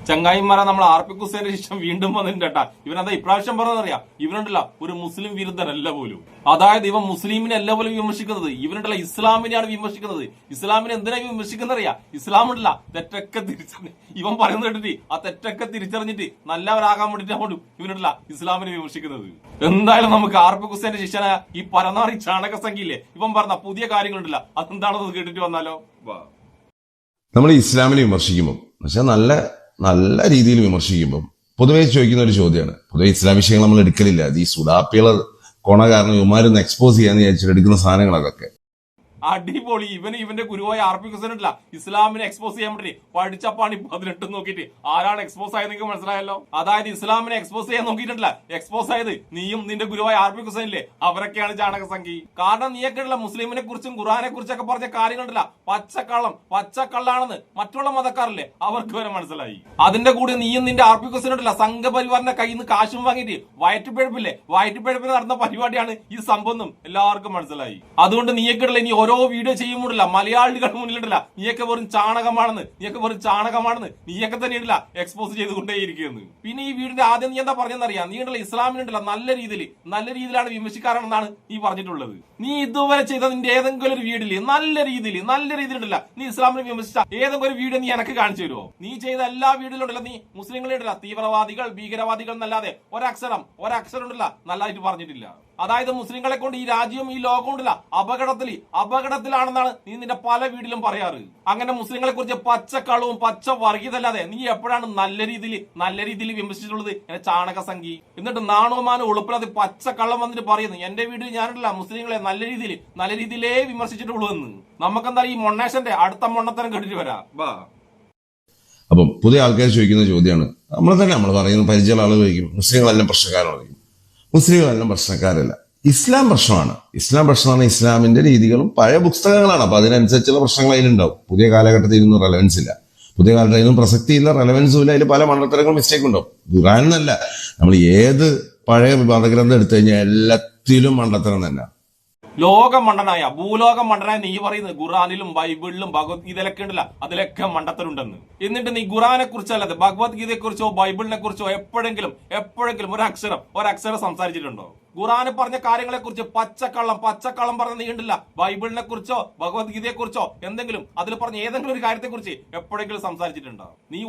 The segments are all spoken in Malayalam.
ചങ്ങായിമാരെ നമ്മൾ ആർ.പി. ഹുസൈന്റെ ശേഷം വീണ്ടും വന്നിട്ടുണ്ട്. ഇവനെന്താ ഇപ്രാവശ്യം പറഞ്ഞറിയാം, ഇവനുണ്ടല്ല ഒരു മുസ്ലിം വിരുദ്ധനല്ല പോലും. അതായത് ഇവൻ മുസ്ലിമിനെ അല്ല പോലും വിമർശിക്കുന്നത്, ഇവനുണ്ടല്ല ഇസ്ലാമിനെയാണ് വിമർശിക്കുന്നത്. ഇസ്ലാമിനെ എന്തിനാ വിമർശിക്കുന്നറിയാ? ഇസ്ലാമുണ്ടല്ല തെറ്റൊക്കെ തിരിച്ചറിഞ്ഞ് ഇവൻ പറയുന്നത് കേട്ടിട്ട് ആ തെറ്റൊക്കെ തിരിച്ചറിഞ്ഞിട്ട് നല്ലവരാകാൻ വേണ്ടിയിട്ടാണ് ഇവനുണ്ടല്ല ഇസ്ലാമിനെ വിമർശിക്കുന്നത്. എന്തായാലും നമുക്ക് ആർ.പി. ഹുസൈന്റെ ശിഷ്യനായ ഈ പരനാറി ചാണക സംഖ്യയില്ലേ ഇവൻ പറഞ്ഞ പുതിയ കാര്യങ്ങളുണ്ടല്ല, അതെന്താണെന്ന് കേട്ടിട്ട് വന്നാലോ. നമ്മൾ ഇസ്ലാമിനെ വിമർശിക്കുമ്പോൾ പക്ഷെ നല്ല രീതിയിൽ വിമർശിക്കുമ്പോൾ പൊതുവെ ചോദിക്കുന്ന ഒരു ചോദ്യമാണ്. പൊതുവെ ഇസ്ലാം വിഷയങ്ങൾ നമ്മൾ എടുക്കലില്ല. അത് ഈ സുഡാപ്പികളെ കൊണ കാരണം ഇവന്മാരൊന്ന് എക്സ്പോസ് ചെയ്യാന്ന് വിചാരിച്ചിട്ട് എടുക്കുന്ന സാധനങ്ങൾ അതൊക്കെ. അടിപൊളി. ഇവന്റെ ഗുരുവായ ആർ.പി. ഹുസൈൻ ഉണ്ടല്ല ഇസ്ലാമിനെ എക്സ്പോസ് ചെയ്യാൻ വേണ്ടി പഠിച്ചപ്പാണ് 18 നോക്കിയിട്ട് ആരാണ് എക്സ്പോസ് ആയത് നിങ്ങൾക്ക് മനസ്സിലായല്ലോ. അതായത് ഇസ്ലാമിനെ എക്സ്പോസ് ചെയ്യാൻ നോക്കിയിട്ടില്ല, എക്സ്പോസ് ആയത് നീയും നിന്റെ ഗുരുവായ ആർ.പി. ഹുസൈനില്ലേ അവരൊക്കെയാണ് ചാണകസംഖി. കാരണം നീയൊക്കെ ഉള്ള മുസ്ലിമിനെ കുറിച്ചും ഖുർആനെ കുറിച്ചൊക്കെ പറഞ്ഞ കാര്യങ്ങളുണ്ടല്ല പച്ചക്കള്ളാണെന്ന് മറ്റുള്ള മതക്കാരല്ലേ അവർക്ക് വരെ മനസ്സിലായി. അതിന്റെ കൂടെ നീയും നിന്റെ ആർ.പി. ഹുസൈൻ ഉണ്ടല്ല സംഘപരിവാറിന്റെ കയ്യിൽ നിന്ന് കാശും വാങ്ങിയിട്ട് വയറ്റുപിഴപ്പിൽ നടന്ന പരിപാടിയാണ് ഈ സംഭവം എല്ലാവർക്കും മനസ്സിലായി. അതുകൊണ്ട് നീയൊക്കെ ഉള്ള ഇനി ഓരോ വീഡിയോ ചെയ്യുമ്പോഴല്ല മലയാളികൾ മുന്നിലുണ്ടല്ല നീയൊക്കെ വെറും ചാണകമാണെന്ന് നീയൊക്കെ തന്നെ ഉണ്ടല്ല എക്സ്പോസ് ചെയ്തുകൊണ്ടേയിരിക്കുന്നു. പിന്നെ ഈ വീടിന്റെ ആദ്യം നീ എന്താ പറഞ്ഞെന്നറിയാം, നീ ഉണ്ടല്ല ഇസ്ലാമിനുണ്ടല്ല നല്ല രീതിയിലാണ് വിമർശിക്കാറാണെന്നാണ് നീ പറഞ്ഞിട്ടുള്ളത്. നീ ഇതുവരെ ചെയ്ത നിന്റെ ഏതെങ്കിലും ഒരു വീഡിയോയിൽ നല്ല രീതിയിലുണ്ടല്ല നീ ഇസ്ലാമിനെ വിമർശിച്ച ഏതെങ്കിലും ഒരു വീഡിയോ നീ എനിക്ക് കാണിച്ചു തരുമോ? നീ ചെയ്ത എല്ലാ വീഡിയോയിലുണ്ടല്ല നീ മുസ്ലിങ്ങളെ ഉണ്ടല്ല തീവ്രവാദികൾ ഭീകരവാദികൾ എന്നല്ലാതെ ഒരക്ഷരം ഉണ്ടല്ല നല്ലതായിട്ട് പറഞ്ഞിട്ടില്ല. അതായത് മുസ്ലിങ്ങളെ കൊണ്ട് ഈ രാജ്യവും ഈ ലോകവും ഉണ്ടല്ല അപകടത്തിലാണെന്നാണ് നീ നിന്റെ പല വീഡിയോയിലും പറയാറ്. അങ്ങനെ മുസ്ലിങ്ങളെ കുറിച്ച് പച്ചക്കളവും പച്ച വർഗീയതല്ലാതെ നീ എപ്പോഴാണ് നല്ല രീതിയിൽ വിമർശിച്ചിട്ടുള്ളത്? എന്നെ ചാണകസംഖി. എന്നിട്ട് നാണോമാനം ഉളുപ്പില്ലാതെ പച്ചക്കള്ളം വന്നിട്ട് പറയുന്നു എന്റെ വീഡിയോയിൽ ഞാനല്ല മുസ്ലിങ്ങളെ നല്ല രീതിയിലേ വിമർശിച്ചിട്ടുള്ളൂ എന്ന്. നമുക്കെന്താ ഈ മൊണ്ണേഷന്റെ അടുത്ത മൊണ്ണത്തരം കേട്ടിട്ട് വരാം. അപ്പം പുതിയ ആൾക്കാർ ചോദിക്കുന്ന ചോദ്യമാണ്, നമ്മൾ പറയുന്ന പരിചയമുള്ള ആളുകൾ ചോദിക്കും മുസ്ലിങ്ങളെല്ലാം പ്രശ്നക്കാരാണ്. മുസ്ലിങ്ങളെല്ലാം പ്രശ്നക്കാരല്ല, ഇസ്ലാം പ്രശ്നമാണ്. ഇസ്ലാം പ്രശ്നമാണ് ഇസ്ലാമിന്റെ രീതികളും പഴയ പുസ്തകങ്ങളാണ്. അപ്പൊ അതിനനുസരിച്ചുള്ള പ്രശ്നങ്ങൾ അതിലുണ്ടാവും. പുതിയ കാലഘട്ടത്തിൽ ഇതൊന്നും റെലവൻസ് ഇല്ല, പുതിയ കാലഘട്ടത്തിൽ ഇതിനും പ്രസക്തിയില്ല, റെലവൻസും ഇല്ല. അതിൽ പല മണ്ടത്തരങ്ങളും മിസ്റ്റേക്ക് ഉണ്ടാവും. ഖുർആൻ എന്നല്ല, നമ്മൾ ഏത് പഴയ മതഗ്രന്ഥം എടുത്തു കഴിഞ്ഞാൽ എല്ലാത്തിലും മണ്ടത്തരം തന്നെ. ഭൂലോക മണ്ടനായ നീ പറയുന്നത് ഖുറാനിലും ബൈബിളിലും ഭഗവത്ഗീതയിലൊക്കെ ഉണ്ടല്ല അതിലൊക്കെ മണ്ടത്തരുണ്ടെന്ന്. എന്നിട്ട് നീ ഖുറാനെ കുറിച്ചല്ലാതെ ഭഗവത്ഗീതയെ കുറിച്ചോ ബൈബിളിനെ കുറിച്ചോ എപ്പോഴെങ്കിലും ഒരക്ഷരം സംസാരിച്ചിട്ടുണ്ടോ? ഖുറാന് പറഞ്ഞ കാര്യങ്ങളെ കുറിച്ച് പച്ചക്കള്ളം പറഞ്ഞ നീ ഉണ്ടല്ല ബൈബിളിനെ കുറിച്ചോ ഭഗവത്ഗീതയെ കുറിച്ചോ എന്തെങ്കിലും അതിൽ പറഞ്ഞ ഏതെങ്കിലും ഒരു കാര്യത്തെ കുറിച്ച് എപ്പോഴെങ്കിലും സംസാരിച്ചിട്ടുണ്ടോ? നീ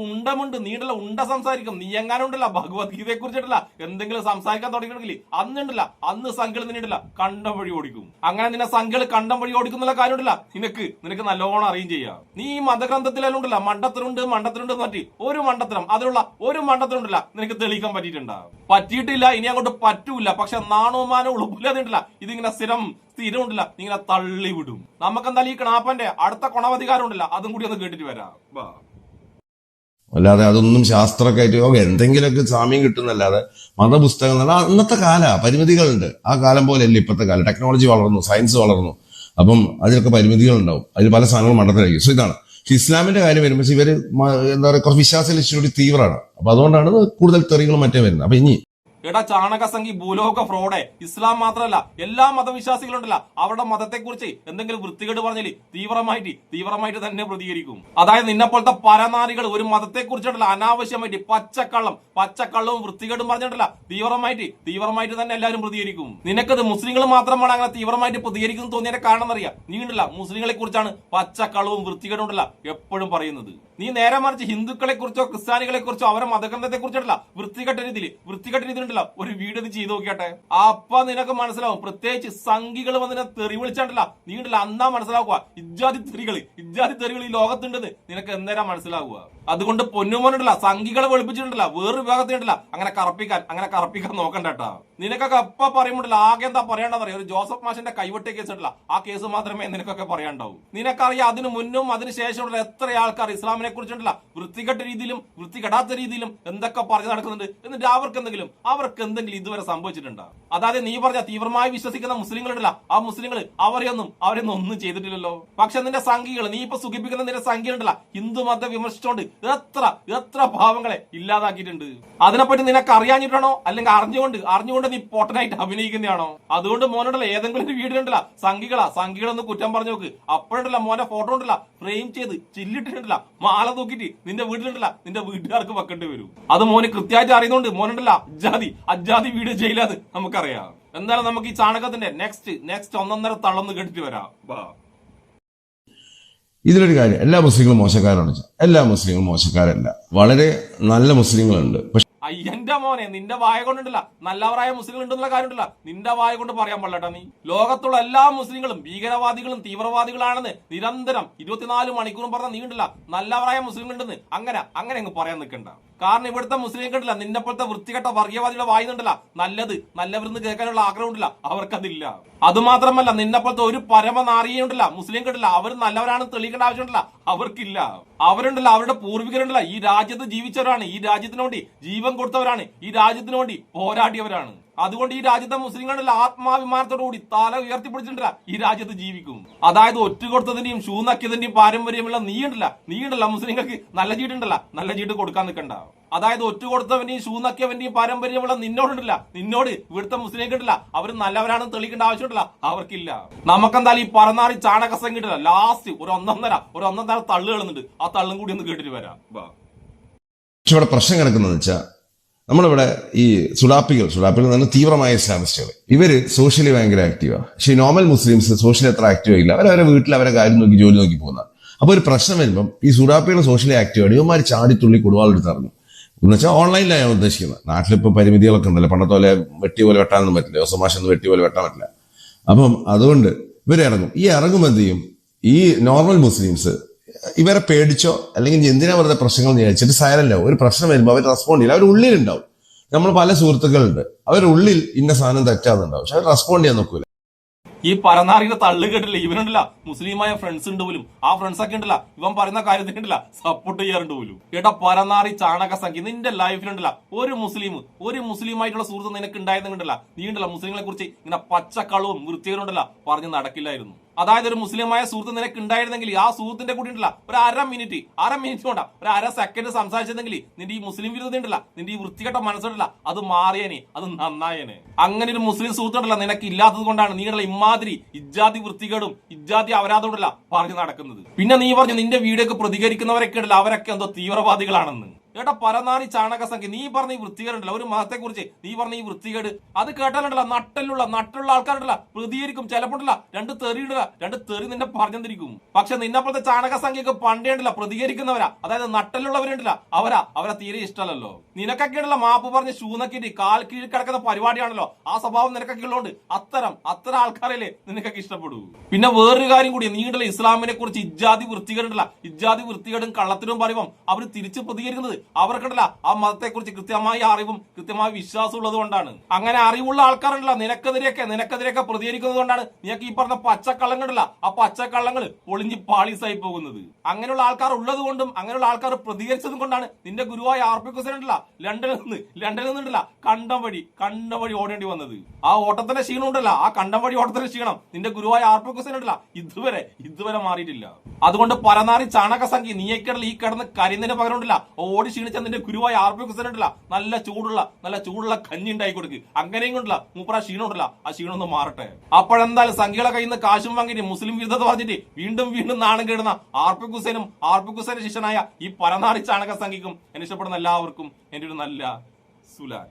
നീണ്ടല്ല ഉണ്ട സംസാരിക്കും. നീ എങ്ങാനും ഉണ്ടല്ല ഭഗവത്ഗീതയെ കുറിച്ചിട്ടല്ല എന്തെങ്കിലും സംസാരിക്കാൻ തുടങ്ങിയിട്ടില്ല അന്ന് സംഖ്യകൾ നിന്നിട്ടില്ല കണ്ടം വഴി ഓടിക്കും. അങ്ങനെ നിന്നെ സംഖ്യകൾ കണ്ടം വഴി ഓടിക്കുന്നുള്ള കാര്യമുണ്ടല്ല നിനക്ക് നല്ലോണം അറിയും ചെയ്യാം. നീ ഈ മതഗ്രന്ഥത്തിലെല്ലാം ഉണ്ടല്ല മണ്ടത്തരുണ്ട് മാറ്റി അതിലുള്ള ഒരു മണ്ടത്തരം ഉണ്ടല്ല നിനക്ക് തെളിയിക്കാൻ പറ്റിയിട്ടില്ല, ഇനി അങ്ങോട്ട് പറ്റൂല. പക്ഷെ നാണോമാനോ ഉളുപ്പില്ലാതില്ല ഇതിങ്ങനെ സ്ഥിരം ഉണ്ടല്ല ഇങ്ങനെ തള്ളി വിടും. നമുക്കെന്തായാലും ഈ കിണാപ്പന്റെ അടുത്ത കൊണവധികാരം ഉണ്ടല്ല അതും കൂടി ഒന്ന് കേട്ടിട്ട് വരാം. അല്ലാതെ അതൊന്നും ശാസ്ത്രമൊക്കെ ആയിട്ട് എന്തെങ്കിലുമൊക്കെ സാമ്യം കിട്ടുന്നല്ലാതെ മതപുസ്തകങ്ങൾ അന്നത്തെ പരിമിതികളുണ്ട്. ആ കാലം പോലെയല്ല ഇപ്പോഴത്തെ കാലം. ടെക്നോളജി വളർന്നു, സയൻസ് വളർന്നു. അപ്പം അതിലൊക്കെ പരിമിതികളുണ്ടാവും. അതിൽ പല സാധനങ്ങളും മണ്ടത്തിലായിരിക്കും. സോ ഇതാണ് ഇസ്ലാമിന്റെ കാര്യം വരുമ്പോൾ ഇവര് എന്താ പറയുക കുറച്ച് വിശ്വാസത്തിൽ ഇച്ചിരി തീവ്രമാണ്. അപ്പൊ അതുകൊണ്ടാണ് കൂടുതൽ തെറികളും മറ്റേ വരുന്നത്. അപ്പൊ ഇനി എടാ ചാണകസംഖി ഭൂലോക ഫ്രോഡെ, ഇസ്ലാം മാത്രമല്ല എല്ലാ മതവിശ്വാസികളുണ്ടല്ല അവരുടെ മതത്തെക്കുറിച്ച് എന്തെങ്കിലും വൃത്തികേട് പറഞ്ഞാല് തീവ്രമായിട്ട് തന്നെ പ്രതികരിക്കും. അതായത് നിന്നെപ്പോലത്തെ പരനാരികൾ ഒരു മതത്തെക്കുറിച്ചുണ്ടല്ല അനാവശ്യമായിട്ട് പച്ചക്കള്ളവും വൃത്തികേടും പറഞ്ഞിട്ടല്ല തീവ്രമായിട്ട് തന്നെ എല്ലാവരും പ്രതികരിക്കും. നിനക്കത് മുസ്ലിങ്ങൾ മാത്രമാണ് അങ്ങനെ തീവ്രമായിട്ട് പ്രതികരിക്കുന്നു തോന്നിയതിന്റെ കാരണം അറിയാം. നീ ഉണ്ടല്ല മുസ്ലിങ്ങളെ കുറിച്ചാണ് പച്ചക്കള്ളവും വൃത്തികേടും ഉണ്ടല്ല എപ്പോഴും പറയുന്നത്. നീ നേരെ മറിച്ച് ഹിന്ദുക്കളെ കുറിച്ചോ ക്രിസ്ത്യാനികളെ കുറിച്ചോ അവരുടെ മതഗ്രന്ഥത്തെ കുറിച്ചിട്ടല്ല വൃത്തികെട്ട രീതിയിൽ ഒരു വീഡിയോ ചെയ്ത് നോക്കിയാട്ടെ. അപ്പൊ നിനക്ക് മനസ്സിലാവും. പ്രത്യേകിച്ച് സംഘികൾ വന്നിനെ തെറി വിളിച്ചാണ്ടല്ല നീ ഉണ്ടല്ല അന്നാ മനസ്സിലാക്കുക ഇജ്ജാതി തെറികൾ ഈ ലോകത്തുണ്ടെന്ന് നിനക്ക് എന്നേരം മനസ്സിലാവുക. അതുകൊണ്ട് പൊന്നുമോനുണ്ടല്ല സംഘികളെ വെളുപ്പിച്ചിട്ടുണ്ടല്ല വേറൊരു വിഭാഗത്തിനുണ്ടല്ല അങ്ങനെ കറപ്പിക്കാൻ നോക്കണ്ടേട്ടാ. നിനക്കൊക്കെ എപ്പ പറയുമ്പോണ്ടല്ല ആകെ എന്താ പറയേണ്ടതറിയാം, ഒരു ജോസഫ് മാഷിന്റെ കൈവെട്ടിയ കേസ് ഉണ്ടല്ല ആ കേസ് മാത്രമേ നിനക്കൊക്കെ പറയാണ്ടാവൂ. നിനക്കറിയാം അതിനു മുന്നും അതിന് ശേഷമുള്ള എത്ര ആൾക്കാർ ഇസ്ലാമിനെ കുറിച്ചുണ്ടല്ല വൃത്തികെട്ട രീതിയിലും വൃത്തികെടാത്ത രീതിയിലും എന്തൊക്കെ പറഞ്ഞു നടക്കുന്നുണ്ട്. എന്നിട്ട് അവർക്ക് എന്തെങ്കിലും അവർക്ക് എന്തെങ്കിലും ഇതുവരെ സംഭവിച്ചിട്ടുണ്ടോ? അതായത് നീ പറഞ്ഞ തീവ്രമായി വിശ്വസിക്കുന്ന മുസ്ലിങ്ങളുണ്ടല്ല, ആ മുസ്ലിങ്ങൾ അവരെയൊന്നും ഒന്നും ചെയ്തിട്ടില്ലല്ലോ. പക്ഷെ നിന്റെ സംഖ്യകൾ, നീ ഇപ്പൊ സുഖിപ്പിക്കുന്ന നിന്റെ സംഖ്യയുണ്ടല്ല, ഹിന്ദു മതം വിമർശിച്ചോണ്ട് എത്ര ഭാവങ്ങളെ ഇല്ലാതാക്കിയിട്ടുണ്ട്. അതിനെപ്പറ്റി നിനക്ക് അറിയാഞ്ഞിട്ടാണോ, അല്ലെങ്കിൽ അറിഞ്ഞുകൊണ്ട് നീ പൊട്ടനായിട്ട് അഭിനയിക്കുന്നതാണോ? അതുകൊണ്ട് മോനുണ്ടല്ല ഏതെങ്കിലും ഒരു വീഡിയോ ഉണ്ടല്ല സംഖ്യകളൊന്ന് കുറ്റം പറഞ്ഞു നോക്ക്. അപ്പോഴുണ്ടല്ല മോനെ ഫോട്ടോ ഉണ്ടല്ല ഫ്രെയിം ചെയ്ത് ചില്ലിട്ടിട്ടുണ്ടല്ല മാല തൂക്കിട്ട് നിന്റെ വീട്ടിലുണ്ടല്ല നിന്റെ വീട്ടുകാർക്ക് വെക്കേണ്ടി വരും. അത് മോന് കൃത്യമായിട്ട് അറിയുന്നോണ്ട് മോനുണ്ടല്ല അജാതി വീഡിയോ ചെയ്യില്ലാതെ നമുക്കറിയാം. എന്തായാലും നമുക്ക് ഈ ചാണകത്തിന്റെ നെക്സ്റ്റ് 1.5 തള്ളന്ന് കേട്ടിട്ട് വരാം. ഇതിലൊരു കാര്യം, എല്ലാ മുസ്ലിങ്ങളും മോശക്കാരാണ്. എല്ലാ മുസ്ലിങ്ങളും മോശക്കാരല്ല, വളരെ നല്ല മുസ്ലിങ്ങളുണ്ട്. അയ്യന്റെ മോനെ, നിന്റെ വായ കൊണ്ടുണ്ടല്ല നല്ലവരായ മുസ്ലിങ്ങൾ ഉണ്ടെന്നുള്ള കാര്യമുണ്ടല്ല നിന്റെ വായ കൊണ്ട് പറയാൻ പാടില്ലട്ടാ. നീ ലോകത്തുള്ള എല്ലാ മുസ്ലിങ്ങളും ഭീകരവാദികളും തീവ്രവാദികളാണെന്ന് നിരന്തരം 24 മണിക്കൂറും പറഞ്ഞ നീ ഉണ്ടല്ല നല്ലവരായ മുസ്ലിങ്ങൾ ഉണ്ടെന്ന് അങ്ങനെ അങ്ങ് പറയാൻ നിൽക്കണ്ട. കാരണം ഇവിടുത്തെ മുസ്ലിം കണ്ടില്ല നിന്നെ പോലത്തെ വൃത്തികെട്ട വർഗീയവാദിയുടെ വായുന്നുണ്ടല്ല നല്ലവരെന്ന് കേൾക്കാനുള്ള ആഗ്രഹം ഉണ്ടല്ല അവർക്കതില്ല. അതുമാത്രമല്ല നിന്നെ പോലത്തെ ഒരു പരമനാറിയുണ്ടല്ല മുസ്ലിം കണ്ടില്ല അവർ നല്ലവരാണെന്ന് തെളിയിക്കേണ്ട ആവശ്യമുണ്ടല്ല അവർക്കില്ല. അവരുണ്ടല്ല അവരുടെ പൂർവികരുണ്ടല്ല ഈ രാജ്യത്ത് ജീവിച്ചവരാണ്, ഈ രാജ്യത്തിന് വേണ്ടി ജീവൻ കൊടുത്തവരാണ്, ഈ രാജ്യത്തിന് വേണ്ടി പോരാടിയവരാണ്. അതുകൊണ്ട് ഈ രാജ്യത്തെ മുസ്ലിങ്ങളുടെ ആത്മാഭിമാനത്തോടുകൂടി തല ഉയർത്തിപ്പിടിച്ചിട്ടില്ല ഈ രാജ്യത്ത് ജീവിക്കും. അതായത് ഒറ്റ കൊടുത്തതിന്റെയും ഷൂ നക്കിയതിന്റെയും പാരമ്പര്യമുള്ള നീയുണ്ടല്ല മുസ്ലിങ്ങൾക്ക് നല്ല ചീട്ട് കൊടുക്കാൻ നിൽക്കണ്ട. അതായത് ഒറ്റ കൊടുത്തവന്റെയും ഷൂ നക്കിയവന്റെയും പാരമ്പര്യമുള്ള നിന്നോട് ഇവിടുത്തെ മുസ്ലിം കിട്ടില്ല അവർ നല്ലവരാണെന്ന് തെളിയിക്കേണ്ട ആവശ്യമില്ല അവർക്കില്ല. നമുക്കെന്തായാലും ഈ പറനാറി ചാണകസം കിട്ടില്ല ലാസ്റ്റ് ഒരു ഒന്നൊന്നര തള്ളു കളുന്നുണ്ട്, ആ തള്ളും കൂടി ഒന്ന് കേട്ടിട്ട് വരാം. ഇവിടെ പ്രശ്നം കിടക്കുന്നത് വെച്ചാൽ നമ്മളിവിടെ ഈ സുഡാപ്പികൾ തന്നെ തീവ്രമായ ഇസ്ലാമിസ്റ്റുകൾ, ഇവര് സോഷ്യലി ഭയങ്കര ആക്റ്റീവാണ്. പക്ഷേ നോർമൽ മുസ്ലിംസ് സോഷ്യലി അത്ര ആക്റ്റീവ് ആയില്ല. അവരവരെ വീട്ടിൽ അവരെ കാര്യം നോക്കി ജോലി നോക്കി പോകുന്ന. അപ്പൊ ഒരു പ്രശ്നം വരുമ്പം ഈ സുഡാപ്പികൾ സോഷ്യലി ആക്റ്റീവാണ്, ഇവന്മാർ ചാടിത്തുള്ളി കൊടുവാളെടുത്തറിഞ്ഞു എന്ന് വെച്ചാൽ ഓൺലൈനിലാണ് ഞാൻ ഉദ്ദേശിക്കുന്നത്. നാട്ടിലിപ്പോൾ പരിമിതികളൊക്കെ ഉണ്ടല്ലോ, പണ്ടത്തെ പോലെ വെട്ടി പോലെ വെട്ടാനൊന്നും പറ്റില്ല, ദിവസം മാഷൊന്നും വെട്ടി പോലെ വെട്ടാൻ പറ്റില്ല. അപ്പം അതുകൊണ്ട് ഇവരിറങ്ങും. ഈ ഇറങ്ങുമ്പോൾ ഈ നോർമൽ മുസ്ലിംസ് ഇവരെ പേടിച്ചോ അല്ലെങ്കിൽ എന്തിനാ വെറുതെ പ്രശ്നങ്ങൾ വിചാരിച്ചിട്ട് സൈലന്റ് ആവും. ഒരു പ്രശ്നം വരുമ്പോൾ അവർ റെസ്പോണ്ട് ചെയ്യില്ല. അവർ ഉള്ളിലുണ്ടാവും. നമ്മൾ പല സുഹൃത്തുക്കളുണ്ട്, അവരുടെ ഉള്ളിൽ ഇന്ന സാധനം തെറ്റാന്നുണ്ടാവും, പക്ഷെ അവർ റെസ്പോണ്ട് ചെയ്യാൻ നോക്കൂല. ഈ പരനാറിയുടെ തള്ളു കേട്ടില്ല ഇവനുണ്ടല്ല മുസ്ലിമായ ഫ്രണ്ട്സ് ഉണ്ട് പോലും, ആ ഫ്രണ്ട്സ് ഒക്കെ ഉണ്ടല്ല ഇവൻ പറയുന്ന കാര്യത്തിനുണ്ടല്ല സപ്പോർട്ട് ചെയ്യാറുണ്ട് പോലും. ഏട്ടാ പരനാറി ചാണക സംഖ്യ, നിന്റെ ലൈഫിലുണ്ടല്ല ഒരു മുസ്ലിമായിട്ടുള്ള സുഹൃത്ത് നിനക്ക് ഉണ്ടായിരുന്നുണ്ടല്ല നീ ഉണ്ടല്ല മുസ്ലിങ്ങളെ കുറിച്ച് ഇങ്ങനെ പച്ചക്കളവും വൃത്തികേടുണ്ടല്ല പറഞ്ഞ് നടക്കില്ലായിരുന്നു. അതായത് ഒരു മുസ്ലിമായ സുഹൃത്ത് നിനക്ക് ഉണ്ടായിരുന്നെങ്കിൽ ആ സുഹൃത്തിന്റെ കൂടി ഉണ്ടല്ല ഒരു അര മിനിറ്റ് കൊണ്ടാ ഒരു അര സെക്കൻഡ് സംസാരിച്ചെങ്കിൽ നിന്റെ ഈ മുസ്ലിം വിരുദ്ധ ഉണ്ടല്ല നിന്റെ ഈ വൃത്തികെട്ട മനസ്സുണ്ടല്ല അത് മാറിയേനെ, അത് നന്നായേനെ. അങ്ങനെ ഒരു മുസ്ലിം സുഹൃത്തുണ്ടല്ല നിനക്ക് ഇല്ലാത്തത് കൊണ്ടാണ് നീ ഇമാതിരി ഇജ്ജാതി വൃത്തികേടും ഇജ്ജാതി അപരാധമുണ്ടല്ല പറഞ്ഞു നടക്കുന്നത്. പിന്നെ നീ പറഞ്ഞു നിന്റെ വീഡിയോക്ക് പ്രതികരിക്കുന്നവരൊക്കെ ഉണ്ടല്ല അവരൊക്കെ എന്തോ തീവ്രവാദികളാണെന്ന്. ഏട്ടാ പരനാറി ചാണക സംഖ്യ, നീ പറഞ്ഞ ഈ വൃത്തികേടുണ്ടല്ല ഒരു മതത്തെ കുറിച്ച് നീ പറഞ്ഞ ഈ വൃത്തികേട് അത് കേട്ടാലുണ്ടല്ല നട്ടുള്ള ആൾക്കാരുണ്ടല്ല പ്രതികരിക്കും. ചിലപ്പോഴല്ല രണ്ട് തെറി നിന്നെ പറഞ്ഞിരിക്കും. പക്ഷെ നിന്നെപ്പോലത്തെ ചാണക സംഖ്യക്ക് പണ്ടേ ഉണ്ടല്ല പ്രതികരിക്കുന്നവരാ, അതായത് നട്ടലുള്ളവരുണ്ടല്ല അവരെ തീരെ ഇഷ്ടമല്ലല്ലോ. നിനക്കൊക്കെ ഉണ്ടല്ല മാപ്പ് പറഞ്ഞ് ഷൂനക്കിട്ട് കാൽ കീഴിൽ കിടക്കുന്ന പരിപാടിയാണല്ലോ, ആ സ്വഭാവം നിനക്കൊക്കെ ഉള്ളതുകൊണ്ട് അത്തരം ആൾക്കാരല്ലേ നിനക്കൊക്കെ ഇഷ്ടപ്പെടൂ. പിന്നെ വേറൊരു കാര്യം കൂടി, നീ ഉണ്ടല്ലോ ഇസ്ലാമിനെ കുറിച്ച് ഇജ്ജാതി വൃത്തികേടും കള്ളത്തിനും പറയുമ്പം അവർ തിരിച്ച് പ്രതികരിക്കുന്നത് അവർക്കുണ്ടല്ല ആ മതത്തെ കുറിച്ച് കൃത്യമായ അറിവും കൃത്യമായ വിശ്വാസം ഉള്ളത് കൊണ്ടാണ്. അങ്ങനെ അറിവുള്ള ആൾക്കാരുണ്ടല്ല നിനക്കെതിരെയൊക്കെ പ്രതികരിക്കുന്നത് കൊണ്ടാണ് നീക്ക് ഈ പറഞ്ഞ പച്ചക്കള്ളങ്ങളുണ്ടല്ല ആ പച്ചക്കള്ളങ്ങൾ പൊളിഞ്ഞ് പാളീസായി പോകുന്നത്. അങ്ങനെയുള്ള ആൾക്കാർ ഉള്ളത് കൊണ്ടും അങ്ങനെയുള്ള ആൾക്കാർ പ്രതികരിച്ചതും കൊണ്ടാണ് നിന്റെ ഗുരുവായ RP ഹുസൈൻ ഉണ്ടല്ല ലണ്ടനിൽ നിന്നുണ്ടല്ല കണ്ടം വഴി ഓടേണ്ടി വന്നത്. ആ ഓട്ടത്തിന്റെ ക്ഷീണം ഉണ്ടല്ല, ആ കണ്ടം വഴി ഓട്ടത്തിന്റെ ക്ഷീണം നിന്റെ ഗുരുവായ RP ഹുസൈൻ ഉണ്ടല്ല ഇതുവരെ മാറിയിട്ടില്ല. അതുകൊണ്ട് പരനാറി ചാണക സംഖ്യ നീയൊക്കെയുള്ള ഈ കിടന്ന് കരിന്നതിന് പകരം ഉണ്ടല്ല ഓടി ക്ഷീണിച്ച നിന്റെ ഗുരുവായ RP ഹുസൈൻ ഉണ്ടല്ല നല്ല ചൂടുള്ള കഞ്ഞി ഉണ്ടായി കൊടുക്ക്. അങ്ങനെയും കൊണ്ടല്ല മൂപ്പറ ക്ഷീണം ഉണ്ടല്ല ആ ക്ഷീണം ഒന്ന് മാറട്ടെ. അപ്പോഴെന്തായാലും സംഖ്യകളെ കയ്യിൽ നിന്ന് കാശും വാങ്ങിട്ട് മുസ്ലിം വിരുദ്ധത പറഞ്ഞിട്ട് വീണ്ടും നാണം കേടുന്ന RP ഹുസൈന്റെ ശിഷ്യനായ ഈ പരനാറി ചാണക സംഖ്യക്കും എന്നെ ഇഷ്ടപ്പെടുന്ന എല്ലാവർക്കും എന്റെ ഒരു നല്ല സുലാൻ.